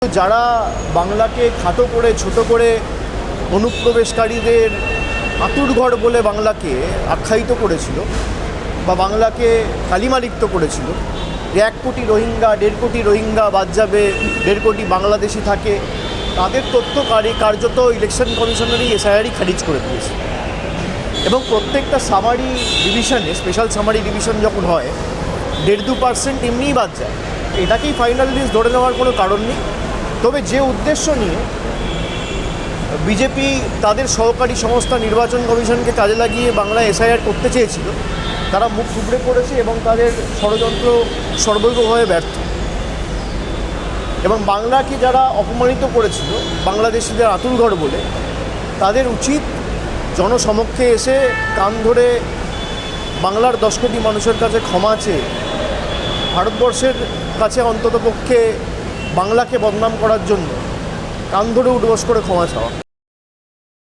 যারা বাংলাকে খাটো করে ছোট করে অনুপ্রবেশকারীদের আঁতুড়ঘর বলে বাংলাকে আখ্যায়িত করেছিল বা বাংলাকে কালিমালিপ্ত করেছিল, যে 1 কোটি রোহিঙ্গা 1.5 কোটি রোহিঙ্গা বাদ যাবে, 1.5 কোটি বাংলাদেশি থাকে, তাদের তথ্য কার্যত ইলেকশন কমিশনেরই এসআইআরই খারিজ করে দিয়েছে। এবং প্রত্যেকটা সামারি ডিভিশনে, স্পেশাল সামারি ডিভিশন যখন হয়, 1.5-2% এমনিই বাদ যায়। এটাকেই ফাইনাল লিস্ট ধরে নেওয়ার কোনো কারণ নেই। তবে যে উদ্দেশ্য নিয়ে বিজেপি তাদের সহকারী সংস্থা নির্বাচন কমিশনকে কাজে লাগিয়ে বাংলায় এসআইআর করতে চেয়েছিল, তারা মুখ থুবড়ে পড়েছে এবং তাদের ষড়যন্ত্র সর্বৈকভাবে ব্যর্থ। এবং বাংলাকে যারা অপমানিত করেছিল বাংলাদেশিদের আঁতুড়ঘর বলে, তাদের উচিত জনসমক্ষে এসে কান ধরে বাংলার 10 কোটি মানুষের কাছে ক্ষমা চেয়ে, ভারতবর্ষের কাছে অন্ততপক্ষে বাংলাকে বদনাম করার জন্য কান ধরে উঠবস করে ক্ষমা চাওয়া।